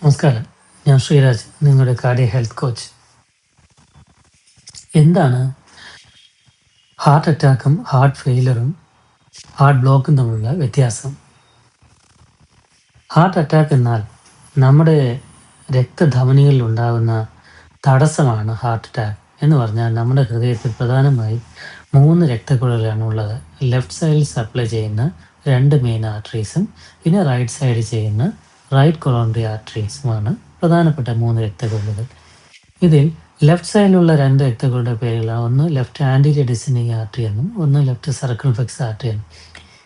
നമസ്കാരം. ഞാൻ ശ്രീരാജ്, നിങ്ങളുടെ കാർഡിയോ ഹെൽത്ത് കോച്ച്. എന്താണ് ഹാർട്ട് അറ്റാക്കും ഹാർട്ട് ഫെയിലറും ഹാർട്ട് ബ്ലോക്കും തമ്മിലുള്ള വ്യത്യാസം? ഹാർട്ട് അറ്റാക്ക് എന്നാൽ നമ്മുടെ രക്തധമനികളിൽ ഉണ്ടാകുന്ന തടസ്സമാണ് ഹാർട്ട് അറ്റാക്ക്. എന്ന് പറഞ്ഞാൽ നമ്മുടെ ഹൃദയത്തിൽ പ്രധാനമായും 3 രക്തക്കുഴലുകളാണ് ഉള്ളത്. ലെഫ്റ്റ് സൈഡിൽ സപ്ലൈ ചെയ്യുന്ന 2 മെയിൻ ആർട്ടറീസും പിന്നെ റൈറ്റ് സൈഡിൽ ചെയ്യുന്ന റൈറ്റ് കൊറോണറി ആർട്ടറീസുമാണ് പ്രധാനപ്പെട്ട 3 രക്തക്കുഴലുകൾ. ഇതിൽ ലെഫ്റ്റ് സൈഡിലുള്ള 2 രക്തക്കുഴലുകളുടെ പേരുകളാണ്. ഒന്ന് ലെഫ്റ്റ് ആൻറ്റീരിയർ ഡിസെൻഡിങ് ആർട്ടറി എന്നും ഒന്ന് ലെഫ്റ്റ് സർക്കംഫ്ലെക്സ് ആർട്ടറി എന്നും.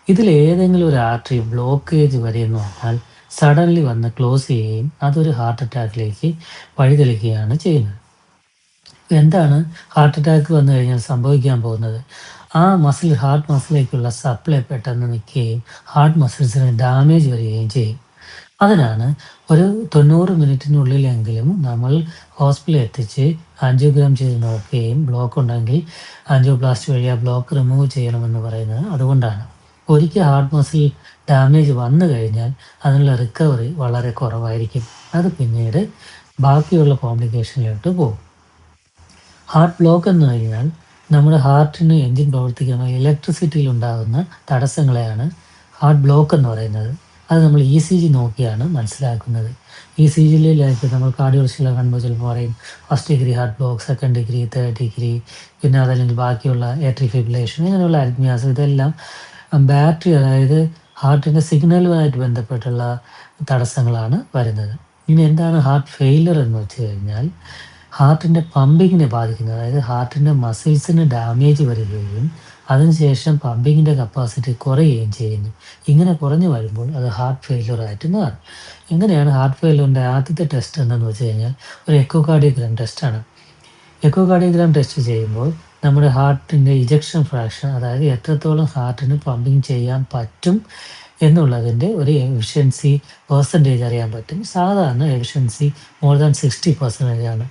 ഇതിൽ ഏതെങ്കിലും ഒരു ആർട്ടറി ബ്ലോക്കേജ് വരെയെന്ന് പറഞ്ഞാൽ സഡൻലി വന്ന് ക്ലോസ് ചെയ്യുകയും അതൊരു ഹാർട്ട് അറ്റാക്കിലേക്ക് വഴിതെളിക്കുകയാണ് ചെയ്യുന്നത്. എന്താണ് ഹാർട്ട് അറ്റാക്ക് വന്നു കഴിഞ്ഞാൽ സംഭവിക്കാൻ പോകുന്നത്? ആ ഹാർട്ട് മസിലേക്കുള്ള സപ്ലൈ പെട്ടെന്ന് നിൽക്കുകയും ഹാർട്ട് മസിൽസിന് ഡാമേജ് വരികയും ചെയ്യും. അതിനാണ് ഒരു 90 മിനിറ്റിനുള്ളിലെങ്കിലും നമ്മൾ ഹോസ്പിറ്റലിൽ എത്തിച്ച് ആൻജിയോഗ്രാം ചെയ്ത് നോക്കുകയും ബ്ലോക്ക് ഉണ്ടെങ്കിൽ ആൻജിയോപ്ലാസ്റ്റി വഴി ആ ബ്ലോക്ക് റിമൂവ് ചെയ്യണമെന്ന് പറയുന്നത് അതുകൊണ്ടാണ്. ഒരിക്കൽ ഹാർട്ട് മസിൽ ഡാമേജ് വന്നു കഴിഞ്ഞാൽ അതിനുള്ള റിക്കവറി വളരെ കുറവായിരിക്കും. അത് പിന്നീട് ബാക്കിയുള്ള കോംപ്ലിക്കേഷനിലോട്ട് പോകും. ഹാർട്ട് ബ്ലോക്ക് എന്ന് കഴിഞ്ഞാൽ നമ്മുടെ ഹാർട്ടിന് എൻജിൻ പ്രവർത്തിക്കുന്ന ഇലക്ട്രിസിറ്റിയിൽ ഉണ്ടാകുന്ന തടസ്സങ്ങളെയാണ് ഹാർട്ട് ബ്ലോക്ക് എന്ന് പറയുന്നത്. അത് നമ്മൾ ECG നോക്കിയാണ് മനസ്സിലാക്കുന്നത്. ECGയിലേക്ക് നമ്മൾ കാർഡിയോളജിസ്റ്റുകളെ കാണുമ്പോൾ ചിലപ്പോൾ പറയും first degree heart block, second degree, third degree, പിന്നെ അതല്ലെങ്കിൽ ബാക്കിയുള്ള ഏട്രിയൽ ഫിബ്രിലേഷൻ, ഇങ്ങനെയുള്ള അരിത്മിയാസ്, ഇതെല്ലാം ബാറ്ററി, അതായത് ഹാർട്ടിൻ്റെ സിഗ്നലുമായിട്ട് ബന്ധപ്പെട്ടുള്ള തടസ്സങ്ങളാണ് വരുന്നത്. ഇനി എന്താണ് ഹാർട്ട് ഫെയിലർ എന്ന് വെച്ച് കഴിഞ്ഞാൽ ഹാർട്ടിൻ്റെ പമ്പിങ്ങിനെ ബാധിക്കുന്നത്. അതായത് ഹാർട്ടിൻ്റെ മസിൽസിന് ഡാമേജ് വരികയും അതിനുശേഷം പമ്പിങ്ങിൻ്റെ കപ്പാസിറ്റി കുറയുകയും ചെയ്യുന്നു. ഇങ്ങനെ കുറഞ്ഞു വരുമ്പോൾ അത് ഹാർട്ട് ഫെയിലറായിട്ട് മാറും. എങ്ങനെയാണ് ഹാർട്ട് ഫെയിലറിൻ്റെ ആദ്യത്തെ ടെസ്റ്റ് എന്തെന്ന് വെച്ച് കഴിഞ്ഞാൽ ഒരു എക്കോകാർഡിയോഗ്രാം ടെസ്റ്റാണ്. എക്കോകാർഡിയോഗ്രാം ടെസ്റ്റ് ചെയ്യുമ്പോൾ നമ്മുടെ ഹാർട്ടിൻ്റെ ഇജക്ഷൻ ഫ്രാക്ഷൻ, അതായത് എത്രത്തോളം ഹാർട്ടിന് പമ്പിങ് ചെയ്യാൻ പറ്റും എന്നുള്ളതിൻ്റെ ഒരു എഫിഷ്യൻസി പെർസെൻറ്റേജ് അറിയാൻ പറ്റും. സാധാരണ എഫിഷ്യൻസി മോർ ദാൻ 60% ആണ്.